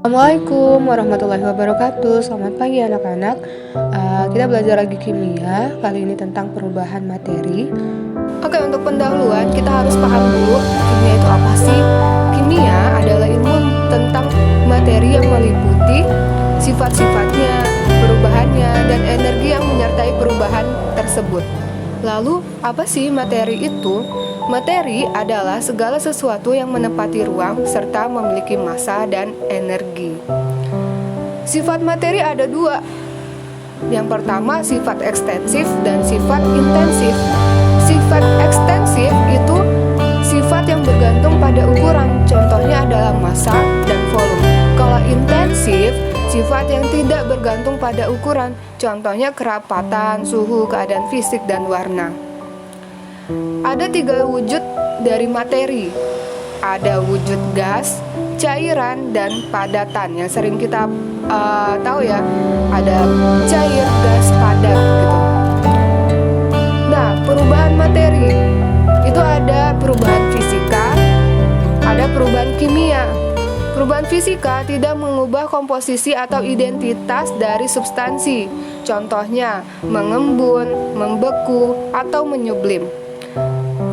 Assalamualaikum warahmatullahi wabarakatuh. Selamat pagi anak-anak. Kita belajar lagi kimia. Kali ini tentang perubahan materi. Oke, untuk pendahuluan kita harus paham dulu kimia itu apa sih? Kimia adalah ilmu tentang materi yang meliputi sifat-sifatnya, perubahannya, dan energi yang menyertai perubahan tersebut. Lalu, apa sih materi itu? Materi adalah segala sesuatu yang menempati ruang serta memiliki massa dan energi. Sifat materi ada dua. Yang pertama sifat ekstensif dan sifat intensif. Sifat ekstensif itu sifat yang bergantung pada ukuran, contohnya adalah massa dan volume. Kalau intensif, sifat yang tidak bergantung pada ukuran, contohnya kerapatan, suhu, keadaan fisik, dan warna. Ada 3 wujud dari materi. Ada wujud gas, cairan, dan padatan. Yang sering kita tahu ya, ada cair, gas, padat gitu. Nah, perubahan materi itu ada perubahan fisika, ada perubahan kimia. Perubahan fisika tidak mengubah komposisi atau identitas dari substansi. Contohnya mengembun, membeku, atau menyublim.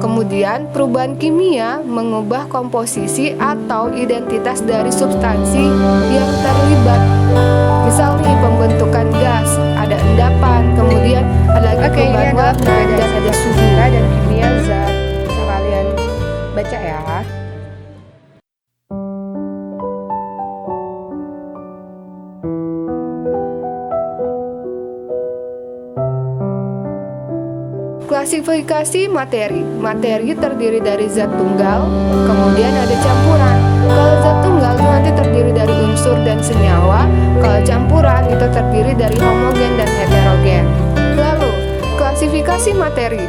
Kemudian perubahan kimia mengubah komposisi atau identitas dari substansi yang terlibat. Misal nih pembentukan gas, ada endapan, kemudian ada lagi perubahan warna dan ada suhu. Dan kimia zat. Bisa kalian baca ya. Klasifikasi materi. Materi terdiri dari zat tunggal, kemudian ada campuran. Kalau zat tunggal itu nanti terdiri dari unsur dan senyawa. Kalau campuran itu terdiri dari homogen dan heterogen. Lalu, klasifikasi materi.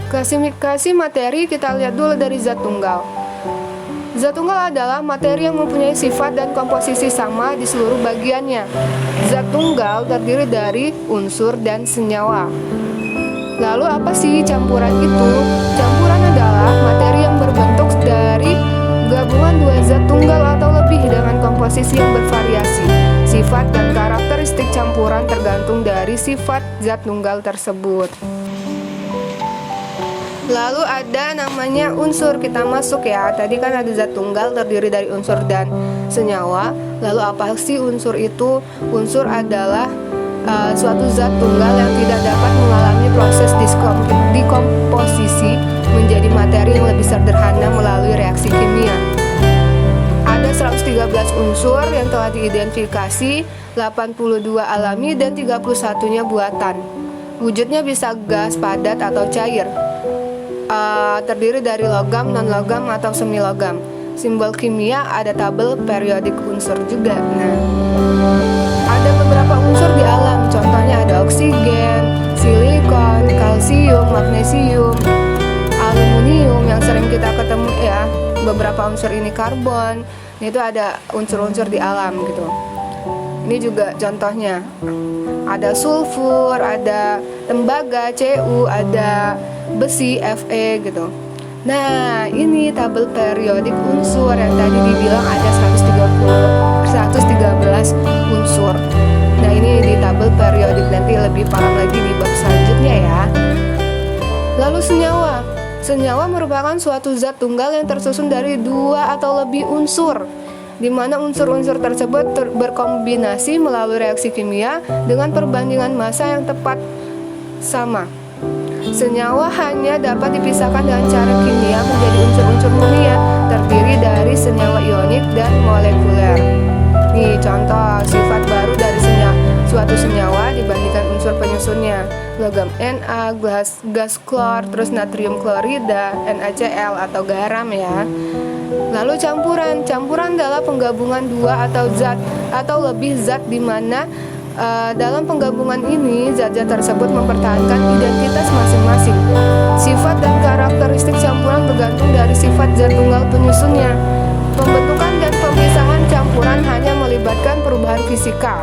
Klasifikasi materi kita lihat dulu dari zat tunggal. Zat tunggal adalah materi yang mempunyai sifat dan komposisi sama di seluruh bagiannya. Zat tunggal terdiri dari unsur dan senyawa. Lalu apa sih campuran itu? Campuran adalah materi yang berbentuk dari gabungan 2 zat tunggal atau lebih dengan komposisi yang bervariasi. Sifat dan karakteristik campuran tergantung dari sifat zat tunggal tersebut. Lalu ada namanya unsur, kita masuk ya. Tadi kan ada zat tunggal terdiri dari unsur dan senyawa. Lalu apa sih unsur itu? Unsur adalah suatu zat tunggal yang tidak dapat mengalami proses dekomposisi menjadi materi yang lebih sederhana melalui reaksi kimia. Ada 113 unsur yang telah diidentifikasi, 82 alami dan 31-nya buatan. Wujudnya bisa gas, padat, atau cair. Terdiri dari logam, non-logam, atau semi-logam. Simbol kimia ada tabel periodik unsur juga. Nah, ada beberapa unsur di alam, contohnya ada oksigen, silikon, kalsium, magnesium, aluminium yang sering kita ketemu ya. Beberapa unsur ini karbon, itu ada unsur-unsur di alam gitu. Ini juga contohnya. Ada sulfur, ada tembaga, Cu, ada besi, Fe gitu. Nah, ini tabel periodik unsur yang tadi dibilang ada 113 unsur. Nah, ini di tabel periodik, nanti lebih paham lagi di bab selanjutnya ya. Lalu senyawa. Senyawa merupakan suatu zat tunggal yang tersusun dari 2 atau lebih unsur, di mana unsur-unsur tersebut berkombinasi melalui reaksi kimia dengan perbandingan massa yang tepat sama. Senyawa hanya dapat dipisahkan dengan cara kimia menjadi unsur-unsur mulia, terdiri dari senyawa ionik dan molekuler. Nih contoh sifat baru dari suatu senyawa dibandingkan unsur penyusunnya. Logam Na, gas klor, terus natrium klorida, NaCl atau garam ya. Lalu campuran. Campuran adalah penggabungan 2 atau zat atau lebih zat di mana dalam penggabungan ini zat-zat tersebut mempertahankan identitas masing-masing. Sifat dan karakteristik campuran bergantung dari sifat zat tunggal penyusunnya. Pembentukan dan pemisahan campuran hanya melibatkan perubahan fisika.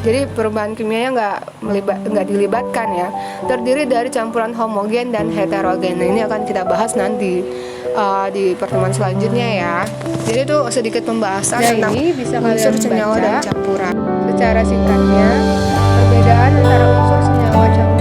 Jadi perubahan kimianya nggak dilibatkan ya. Terdiri dari campuran homogen dan heterogen. Nah, ini akan kita bahas nanti. di pertemuan selanjutnya ya. Jadi itu sedikit pembahasan tentang ini bisa unsur kalian senyawa baca dan campuran. secara singkatnya. Perbedaan antara unsur senyawa campuran